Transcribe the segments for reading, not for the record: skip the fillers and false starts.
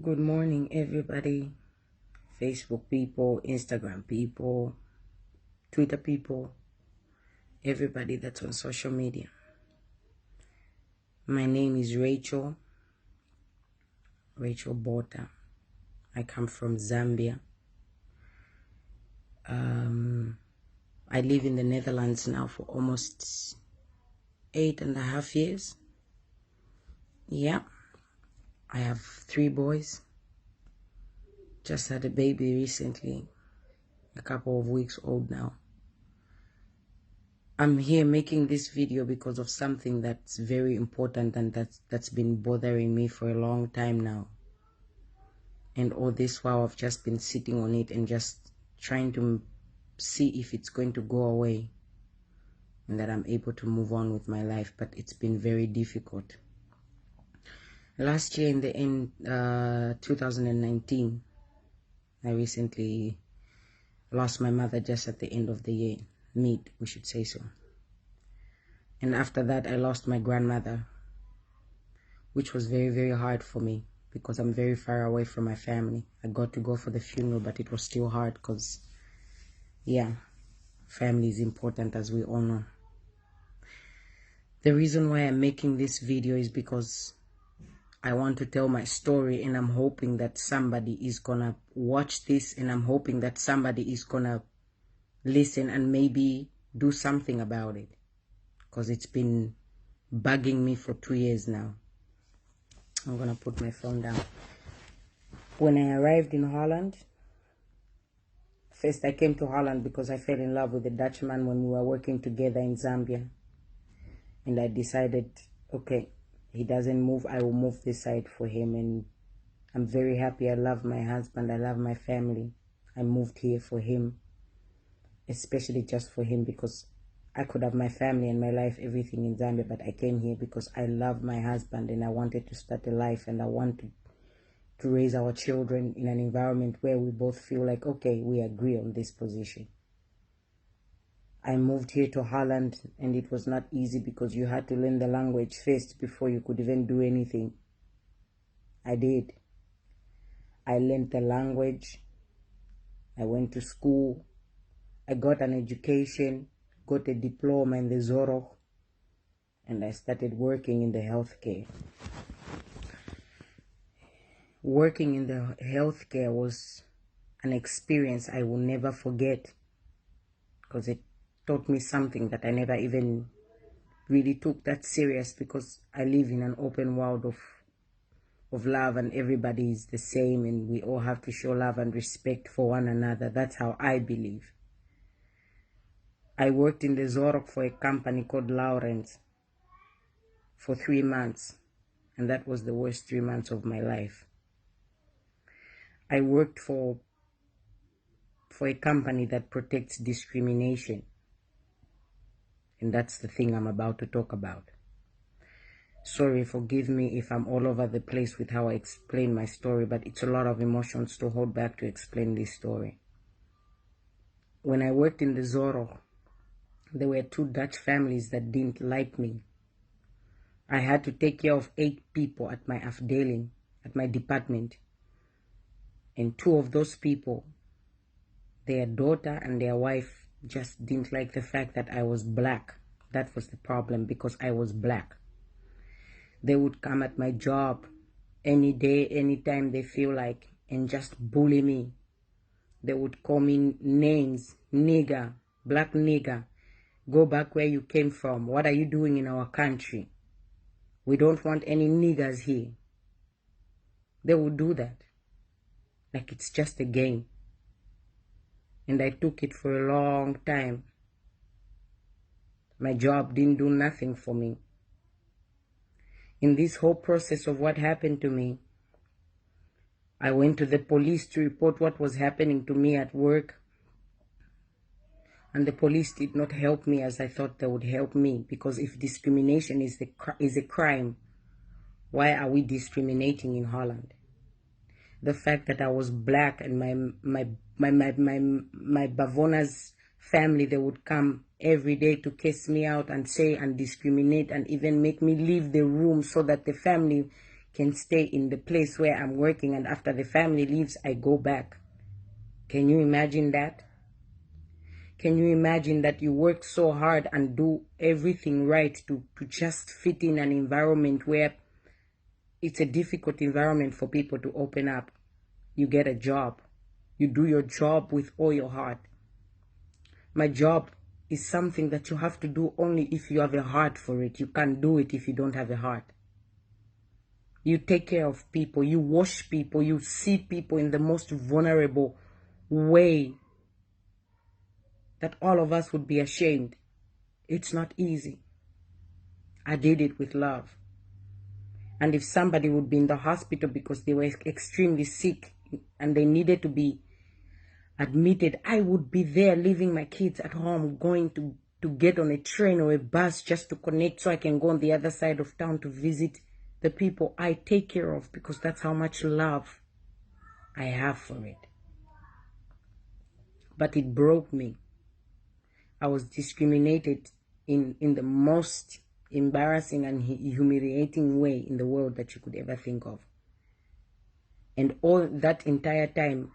Good morning, everybody. Facebook people, Instagram people, Twitter people, everybody that's on social media. My name is Rachel Bota. I come from Zambia. I live in the Netherlands now for almost 8.5 years. Yeah, I have 3 boys. Just had a baby recently, a couple of weeks old now. I'm here making this video because of something that's very important and that's been bothering me for a long time now. And all this while I've just been sitting on it and just trying to see if it's going to go away and that I'm able to move on with my life, but it's been very difficult. Last year in the end, 2019, I recently lost my mother just at the end of the year, we should say so. And after that, I lost my grandmother, which was very, very hard for me because I'm very far away from my family. I got to go for the funeral, but it was still hard because, yeah, family is important, as we all know. The reason why I'm making this video is because I want to tell my story, and I'm hoping that somebody is gonna watch this, and I'm hoping that somebody is gonna listen and maybe do something about it, because it's been bugging me for 2 years now. I'm gonna put my phone down. When I arrived in Holland, first I came to Holland because I fell in love with a Dutchman when we were working together in Zambia. And I decided, okay, he doesn't move, I will move this side for him. And I'm very happy. I love my husband, I love my family. I moved here for him, especially just for him, because I could have my family and my life, everything in Zambia, but I came here because I love my husband and I wanted to start a life, and I wanted to raise our children in an environment where we both feel like, okay, we agree on this position. I moved here to Holland, and it was not easy because you had to learn the language first before you could even do anything. I did. I learned the language. I went to school. I got an education, got a diploma in the Zorro, and I started working in the healthcare. Working in the healthcare was an experience I will never forget, because it taught me something that I never even really took that serious, because I live in an open world of love, and everybody is the same, and we all have to show love and respect for one another. That's how I believe. I worked in the Zorok for a company called Lawrence for 3 months, and that was the worst 3 months of my life. I worked for a company that protects discrimination, and that's the thing I'm about to talk about. Sorry, forgive me if I'm all over the place with how I explain my story, but it's a lot of emotions to hold back to explain this story. When I worked in the Zorro, there were 2 Dutch families that didn't like me. I had to take care of 8 people at my afdeling, at my department. And 2 of those people, their daughter and their wife, just didn't like the fact that I was black. That was the problem, because I was black. They would come at my job any day, anytime they feel like, and just bully me. They would call me names: nigger, black nigger, go back where you came from, what are you doing in our country? We don't want any niggers here. They would do that like it's just a game. And I took it for a long time. My job didn't do nothing for me. In this whole process of what happened to me, I went to the police to report what was happening to me at work. And the police did not help me as I thought they would help me, because if discrimination is a crime, why are we discriminating in Holland? The fact that I was black, and my Bavona's family, they would come every day to kiss me out and say and discriminate and even make me leave the room so that the family can stay in the place where I'm working, and after the family leaves, I go back. Can you imagine that? Can you imagine that you work so hard and do everything right to just fit in an environment where it's a difficult environment for people to open up? You get a job. You do your job with all your heart. My job is something that you have to do only if you have a heart for it. You can't do it if you don't have a heart. You take care of people. You wash people. You see people in the most vulnerable way that all of us would be ashamed. It's not easy. I did it with love. And if somebody would be in the hospital because they were extremely sick and they needed to be admitted, I would be there leaving my kids at home, going to get on a train or a bus just to connect so I can go on the other side of town to visit the people I take care of, because that's how much love I have for it. But it broke me. I was discriminated in the most embarrassing and humiliating way in the world that you could ever think of. And all that entire time,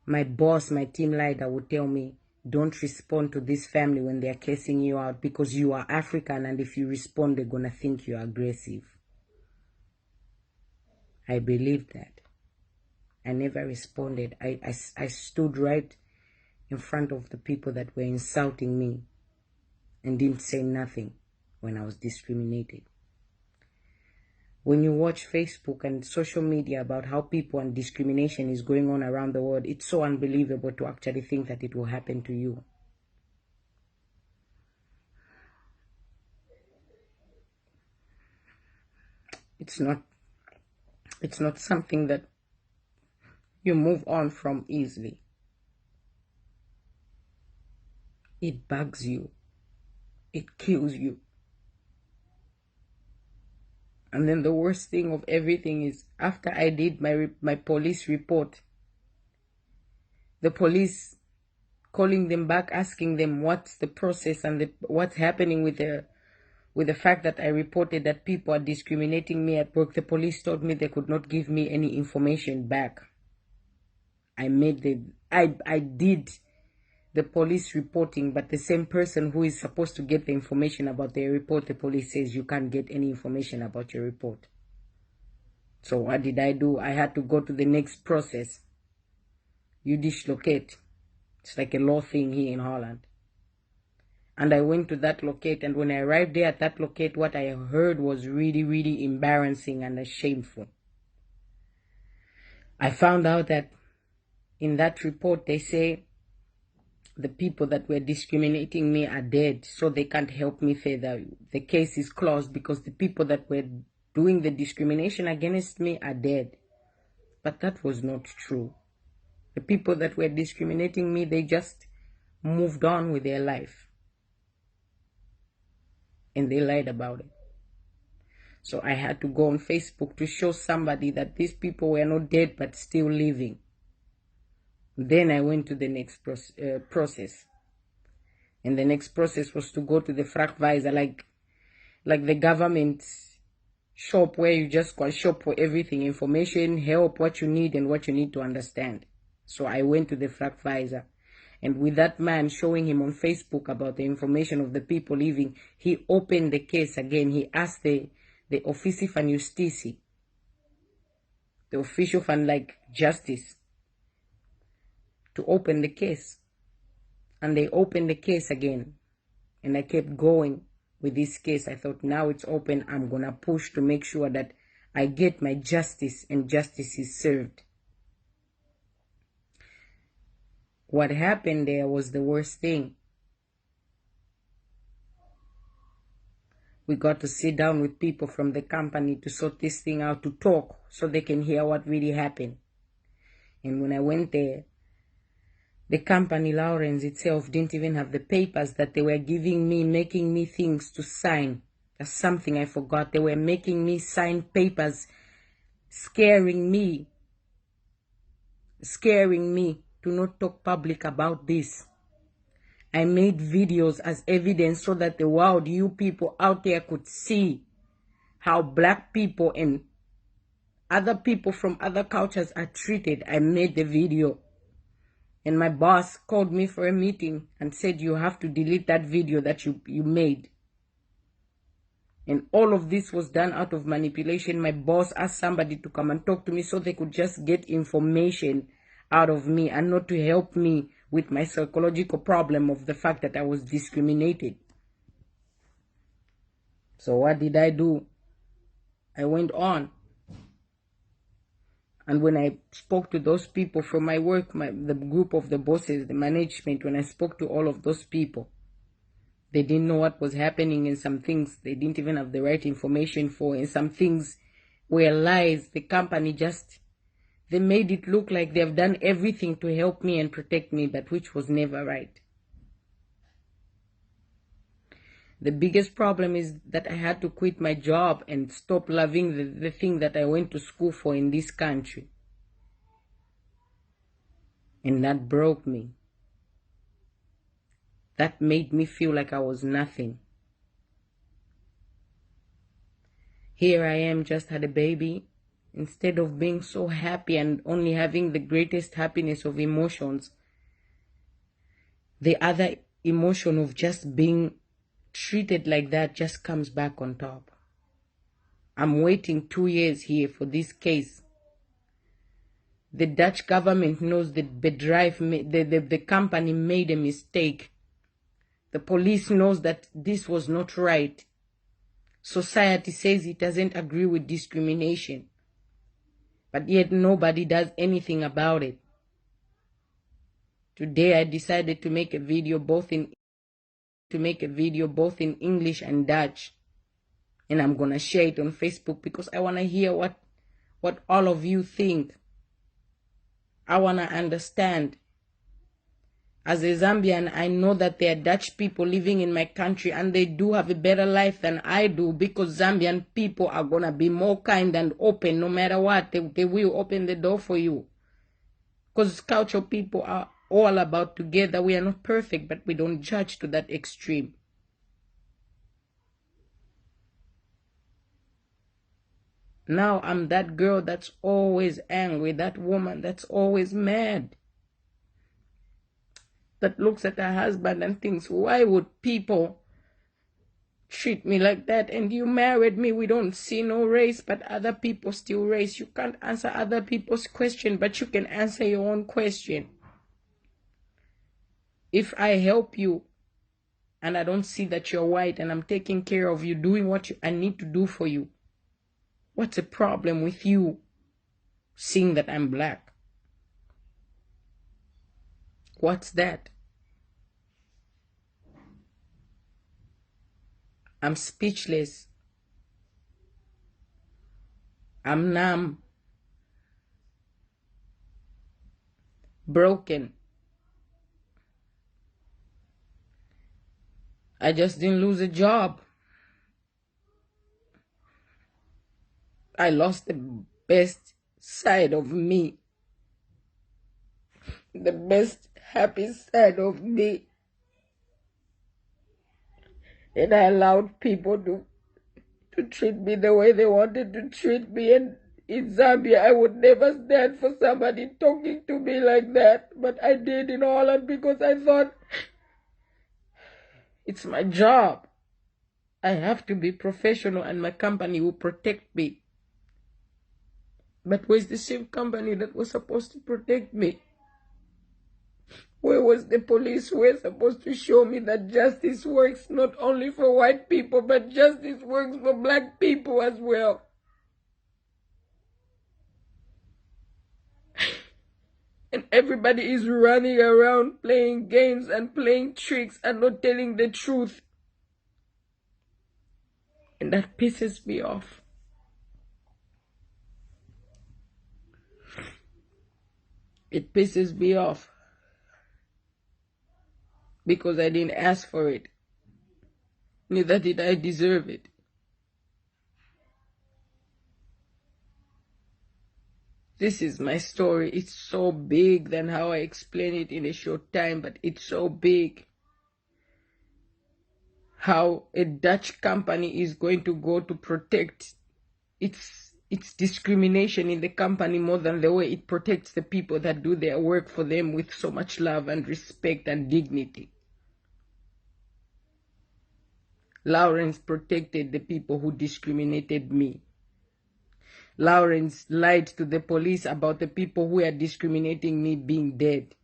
my boss, my team leader would tell me, don't respond to this family when they are cursing you out because you are African, and if you respond, they're going to think you're aggressive. I believed that. I never responded. I stood right in front of the people that were insulting me and didn't say nothing when I was discriminated. When you watch Facebook and social media about how people and discrimination is going on around the world, it's so unbelievable to actually think that it will happen to you. It's not something that you move on from easily. It bugs you. It kills you. And then the worst thing of everything is, after I did my police report, the police calling them back, asking them what's the process and what's happening with the fact that I reported that people are discriminating me at work. The police told me they could not give me any information back. I did the police reporting, but the same person who is supposed to get the information about their report, the police says you can't get any information about your report. So what did I do? I had to go to the next process. You dislocate. It's like a law thing here in Holland. And I went to that locate, and when I arrived there at that locate, what I heard was really, really embarrassing and shameful. I found out that in that report they say the people that were discriminating me are dead, so they can't help me further. The case is closed because the people that were doing the discrimination against me are dead. But that was not true. The people that were discriminating me, they just moved on with their life. And they lied about it. So I had to go on Facebook to show somebody that these people were not dead but still living. Then I went to the next process. And the next process was to go to the Frackvisor, like the government shop where you just go shop for everything, information, help, what you need and what you need to understand. So I went to the Frackvisor. And with that man showing him on Facebook about the information of the people living, he opened the case again. He asked the Office van Justitie, the official van justice, to open the case. And they opened the case again. And I kept going with this case. I thought, now it's open. I'm going to push to make sure that I get my justice and justice is served. What happened there was the worst thing. We got to sit down with people from the company to sort this thing out, to talk so they can hear what really happened. And when I went there, the company, Lawrence itself, didn't even have the papers that they were giving me, making me things to sign. That's something I forgot. They were making me sign papers, scaring me to not talk public about this. I made videos as evidence so that the world, you people out there, could see how black people and other people from other cultures are treated. I made the video. And my boss called me for a meeting and said, you have to delete that video that you made. And all of this was done out of manipulation. My boss asked somebody to come and talk to me so they could just get information out of me and not to help me with my psychological problem of the fact that I was discriminated. So what did I do? I went on. And when I spoke to those people from my work, the group of the bosses, the management, when I spoke to all of those people, they didn't know what was happening in some things. They didn't even have the right information for. In some things were lies. The company just, they made it look like they've done everything to help me and protect me, but which was never right. The biggest problem is that I had to quit my job and stop loving the thing that I went to school for in this country. And that broke me. That made me feel like I was nothing. Here I am, just had a baby. Instead of being so happy and only having the greatest happiness of emotions, the other emotion of just being treated like that just comes back on top. I'm waiting 2 years here for this case. The Dutch government knows that the company made a mistake. The police knows that this was not right. Society says it doesn't agree with discrimination. But yet nobody does anything about it. Today I decided to make a video both in English and Dutch. And I'm gonna share it on Facebook because I wanna hear what all of you think. I wanna understand. As a Zambian, I know that there are Dutch people living in my country and they do have a better life than I do, because Zambian people are gonna be more kind and open no matter what. They will open the door for you. Because cultural people are all about together. We are not perfect, but we don't judge to that extreme. Now I'm that girl that's always angry, that woman that's always mad, that looks at her husband and thinks, why would people treat me like that? And you married me. We don't see no race, but other people still race. You can't answer other people's question, but you can answer your own question. If I help you and I don't see that you're white and I'm taking care of you, doing what I need to do for you, what's the problem with you seeing that I'm black? What's that? I'm speechless. I'm numb. Broken. I just didn't lose a job. I lost the best side of me. The best happy side of me. And I allowed people to treat me the way they wanted to treat me. And in Zambia, I would never stand for somebody talking to me like that. But I did in Holland because I thought, it's my job. I have to be professional and my company will protect me. But where's the same company that was supposed to protect me? Where was the police who were supposed to show me that justice works not only for white people, but justice works for black people as well? And everybody is running around playing games and playing tricks and not telling the truth. And that pisses me off. It pisses me off. Because I didn't ask for it. Neither did I deserve it. This is my story. It's so big than how I explain it in a short time, but it's so big. How a Dutch company is going to go to protect its It's discrimination in the company more than the way it protects the people that do their work for them with so much love and respect and dignity. Lawrence protected the people who discriminated me. Lawrence lied to the police about the people who were discriminating me being dead.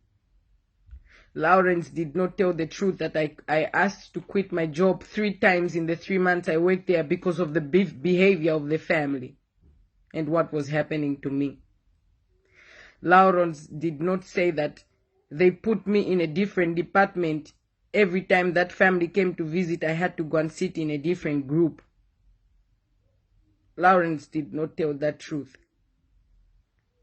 Lawrence did not tell the truth that I asked to quit my job 3 times in the 3 months I worked there because of the behavior of the family and what was happening to me. Lawrence did not say that they put me in a different department. Every time that family came to visit, I had to go and sit in a different group. Lawrence did not tell that truth.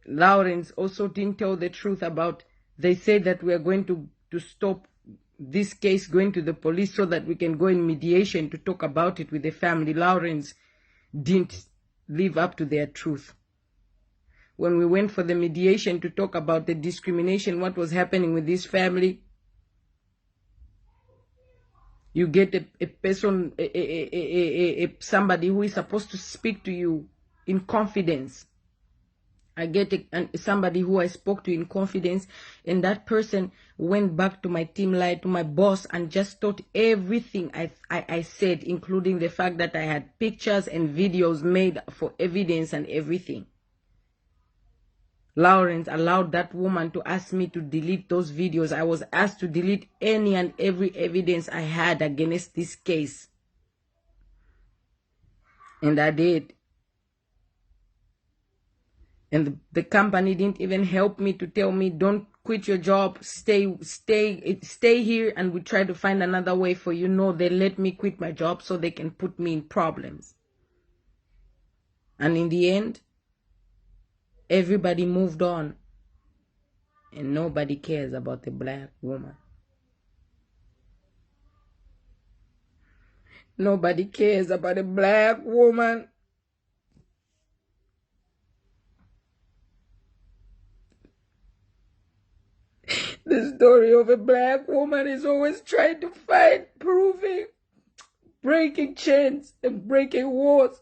Lawrence also didn't tell the truth about, they said that we are going to stop this case going to the police so that we can go in mediation to talk about it with the family. Lawrence didn't live up to their truth. When we went for the mediation to talk about the discrimination, what was happening with this family, you get a person, somebody who is supposed to speak to you in confidence. I get somebody who I spoke to in confidence, and that person went back to my team, lied to my boss, and just thought everything I said, including the fact that I had pictures and videos made for evidence and everything. Lawrence allowed that woman to ask me to delete those videos. I was asked to delete any and every evidence I had against this case. And I did. And the company didn't even help me to tell me, don't quit your job, stay here, and we try to find another way for you. No, they let me quit my job so they can put me in problems. And in the end, everybody moved on. And nobody cares about the black woman. Nobody cares about a black woman. The story of a black woman is always trying to fight, proving, breaking chains and breaking walls.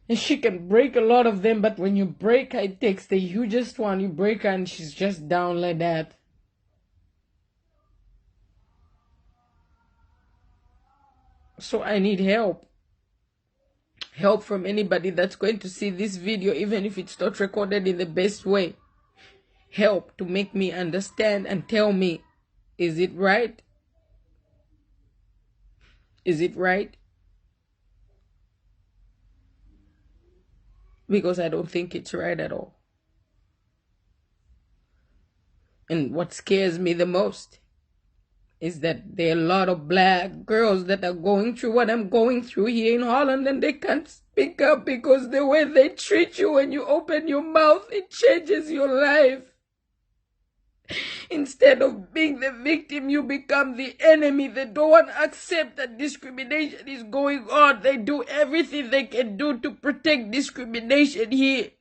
And she can break a lot of them, but when you break her, it takes the hugest one. You break her and she's just down like that. So I need help. Help from anybody that's going to see this video, even if it's not recorded in the best way. Help to make me understand and tell me, is it right? Is it right? Because I don't think it's right at all. And what scares me the most is that there are a lot of black girls that are going through what I'm going through here in Holland, and they can't speak up because the way they treat you when you open your mouth, it changes your life. Instead of being the victim, you become the enemy. They don't want to accept that discrimination is going on. They do everything they can do to protect discrimination here.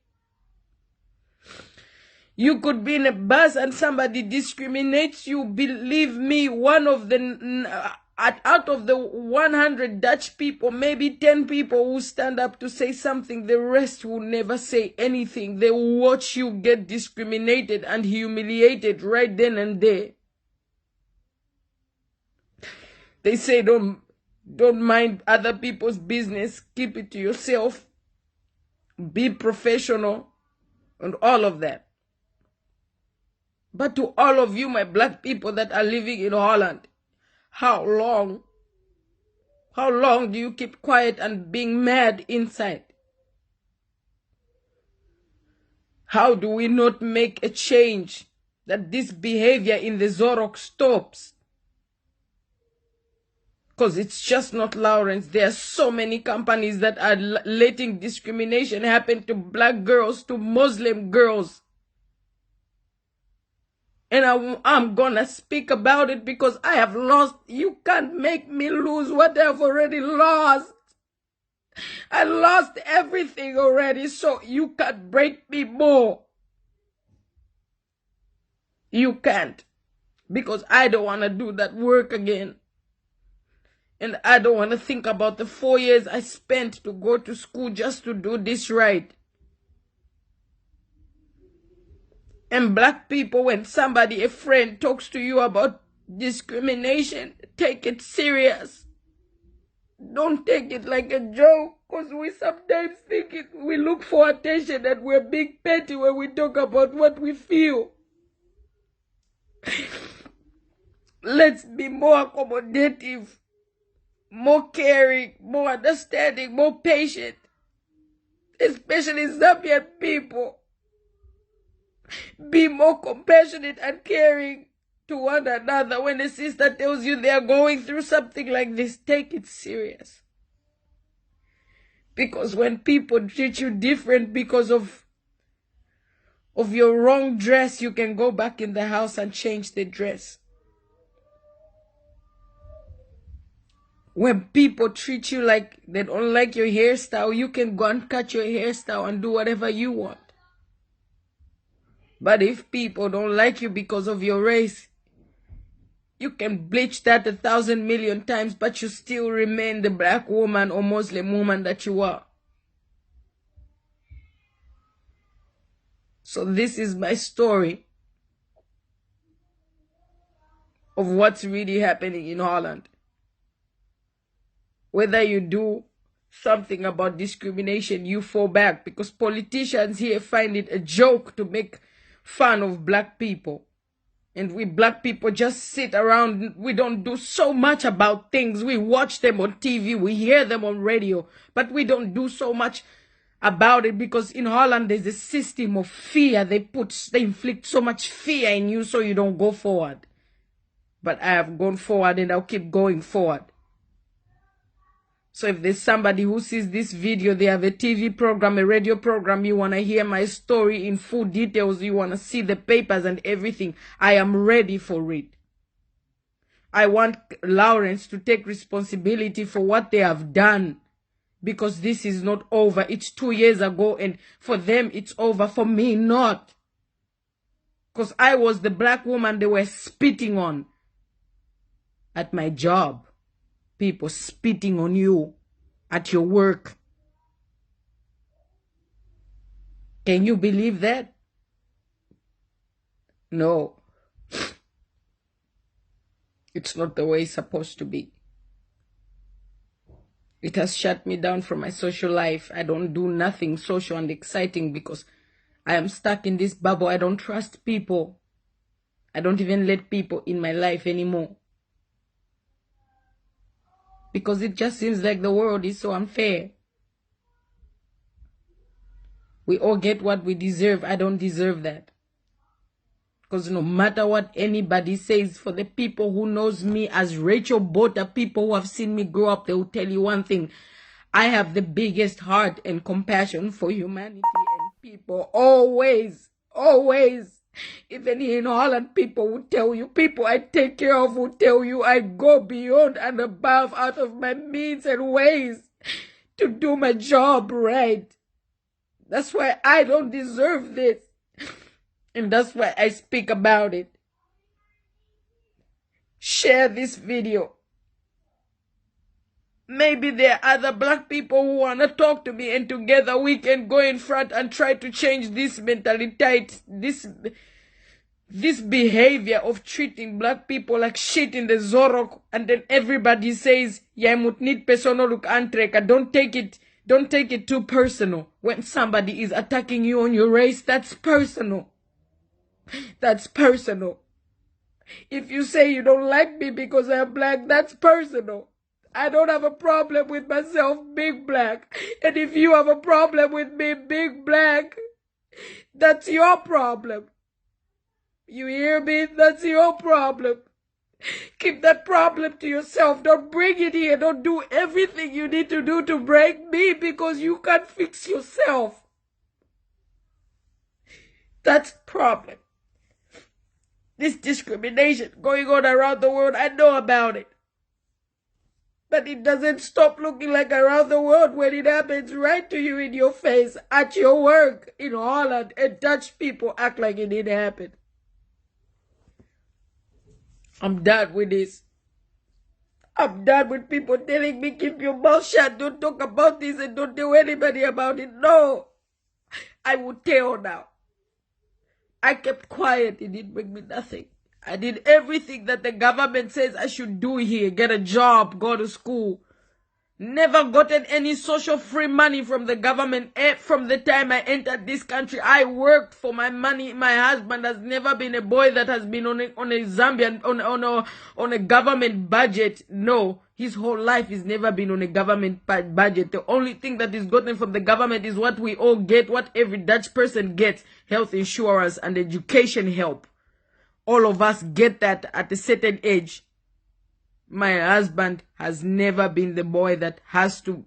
You could be in a bus and somebody discriminates you. Believe me, one of the out of the 100 Dutch people, maybe 10 people will stand up to say something. The rest will never say anything. They will watch you get discriminated and humiliated right then and there. They say don't mind other people's business. Keep it to yourself. Be professional and all of that. But to all of you, my black people that are living in Holland, how long do you keep quiet and being mad inside? How do we not make a change that this behavior in the Zorok stops? Because it's just not Lawrence. There are so many companies that are letting discrimination happen to black girls, to Muslim girls. And I'm gonna speak about it because I have lost. You can't make me lose what I've already lost. I lost everything already, so you can't break me more. You can't. Because I don't want to do that work again. And I don't want to think about the 4 years I spent to go to school just to do this right. And black people, when somebody, a friend, talks to you about discrimination, take it serious. Don't take it like a joke, because we sometimes think we look for attention and we're being petty when we talk about what we feel. Let's be more accommodative, more caring, more understanding, more patient, especially Zambian people. Be more compassionate and caring to one another. When a sister tells you they are going through something like this, take it serious. Because when people treat you different because of your wrong dress, you can go back in the house and change the dress. When people treat you like they don't like your hairstyle, you can go and cut your hairstyle and do whatever you want. But if people don't like you because of your race, you can bleach that 1,000 million times, but you still remain the black woman or Muslim woman that you are. So this is my story of what's really happening in Holland. Whether you do something about discrimination, you fall back, because politicians here find it a joke to make fun of black people. And we black people just sit around. We don't do so much about things. We watch them on TV, we hear them on radio, but we don't do so much about it, because in Holland there's a system of fear. They inflict so much fear in you so you don't go forward. But I have gone forward and I'll keep going forward. So if there's somebody who sees this video, they have a TV program, a radio program, you want to hear my story in full details, you want to see the papers and everything, I am ready for it. I want Lawrence to take responsibility for what they have done, because this is not over. It's 2 years ago, and for them it's over. For me, not. Because I was the black woman they were spitting on at my job. People spitting on you at your work. Can you believe that? No. It's not the way it's supposed to be. It has shut me down from my social life. I don't do nothing social and exciting because I am stuck in this bubble. I don't trust people. I don't even let people in my life anymore. Because it just seems like the world is so unfair. We all get what we deserve. I don't deserve that. Because no matter what anybody says, for the people who knows me as Rachel Bota, people who have seen me grow up, they will tell you one thing. I have the biggest heart and compassion for humanity and people. Always, always. Even here in Holland, people will tell you, people I take care of will tell you I go beyond and above, out of my means and ways to do my job right. That's why I don't deserve this. And that's why I speak about it. Share this video. Maybe there are other black people who want to talk to me, and together we can go in front and try to change this mentality, this behavior of treating black people like shit in the Zorok, and then everybody says, "Yeah, mut need personal look antreka." Don't take it too personal. When somebody is attacking you on your race, that's personal. That's personal. If you say you don't like me because I'm black, that's personal. I don't have a problem with myself being black. And if you have a problem with me being black, that's your problem. You hear me? That's your problem. Keep that problem to yourself. Don't bring it here. Don't do everything you need to do to break me, because you can't fix yourself. That's the problem. This discrimination going on around the world, I know about it. But it doesn't stop looking like around the world when it happens right to you in your face, at your work, in Holland, and Dutch people act like it didn't happen. I'm done with this. I'm done with people telling me, keep your mouth shut, don't talk about this and don't tell anybody about it. No, I will tell now. I kept quiet, it didn't bring me nothing. I did everything that the government says I should do here. Get a job, go to school. Never gotten any social free money from the government. From the time I entered this country, I worked for my money. My husband has never been a boy that has been on a Zambian, on a government budget. No, his whole life has never been on a government budget. The only thing that is gotten from the government is what we all get, what every Dutch person gets: health insurance and education help. All of us get that at a certain age. My husband has never been the boy that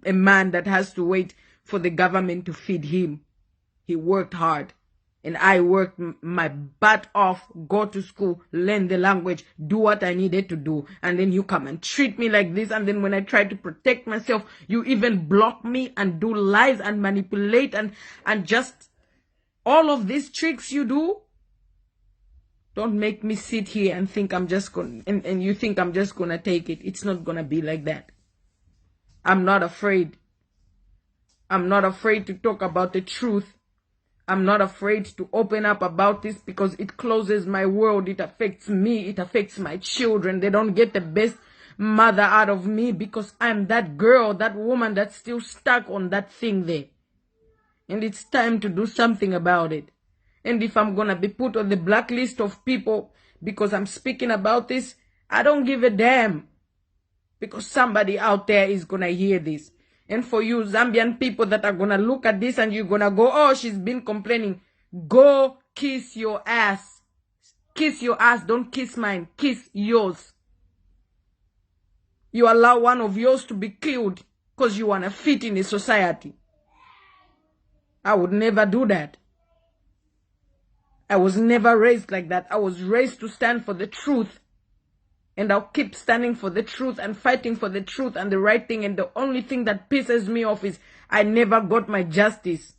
a man that has to wait for the government to feed him. He worked hard. And I worked my butt off, go to school, learn the language, do what I needed to do. And then you come and treat me like this. And then when I try to protect myself, you even block me and do lies and manipulate and just all of these tricks you do. Don't make me sit here and think I'm just going and you think I'm just gonna take it. It's not gonna be like that. I'm not afraid. I'm not afraid to talk about the truth. I'm not afraid to open up about this because it closes my world. It affects me. It affects my children. They don't get the best mother out of me because I'm that girl, that woman that's still stuck on that thing there. And it's time to do something about it. And if I'm going to be put on the blacklist of people because I'm speaking about this, I don't give a damn. Because somebody out there is going to hear this. And for you Zambian people that are going to look at this and you're going to go, oh, she's been complaining. Go kiss your ass. Kiss your ass. Don't kiss mine. Kiss yours. You allow one of yours to be killed because you want to fit in a society. I would never do that. I was never raised like that. I was raised to stand for the truth. And I'll keep standing for the truth and fighting for the truth and the right thing. And the only thing that pisses me off is I never got my justice.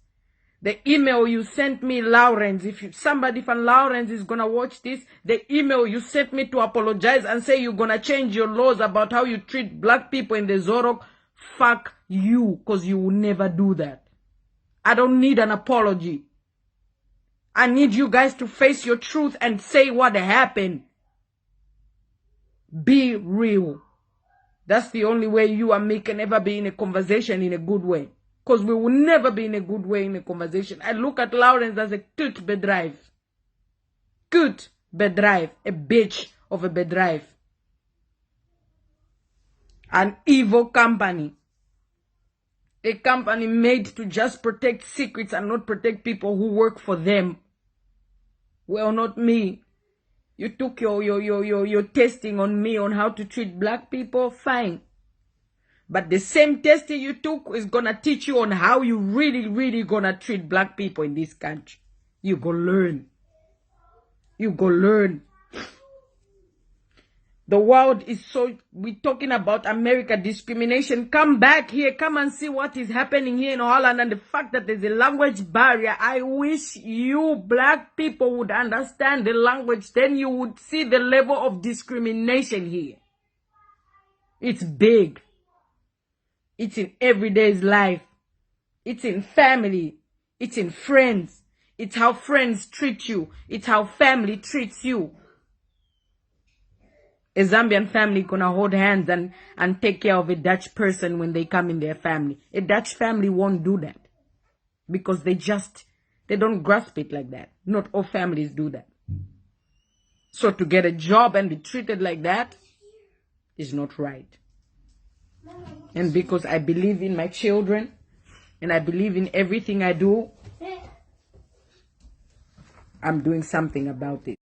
The email you sent me, Lawrence, if somebody from Lawrence is going to watch this, the email you sent me to apologize and say you're going to change your laws about how you treat black people in the Zorok, fuck you, because you will never do that. I don't need an apology. I need you guys to face your truth and say what happened. Be real. That's the only way you and me can ever be in a conversation in a good way. Because we will never be in a good way in a conversation. I look at Lawrence as a kut bedrijf. Kut bedrijf. A bitch of a bedrijf. An evil company. A company made to just protect secrets and not protect people who work for them. Well, not me. You took your testing on me on how to treat black people, fine. But the same testing you took is gonna teach you on how you really gonna treat black people in this country. You go learn. You go learn. The world is we're talking about America discrimination. Come back here. Come and see what is happening here in Holland and the fact that there's a language barrier. I wish you black people would understand the language. Then you would see the level of discrimination here. It's big. It's in everyday's life. It's in family. It's in friends. It's how friends treat you. It's how family treats you. A Zambian family gonna hold hands and take care of a Dutch person when they come in their family. A Dutch family won't do that. Because they don't grasp it like that. Not all families do that. So to get a job and be treated like that is not right. And because I believe in my children and I believe in everything I do, I'm doing something about it.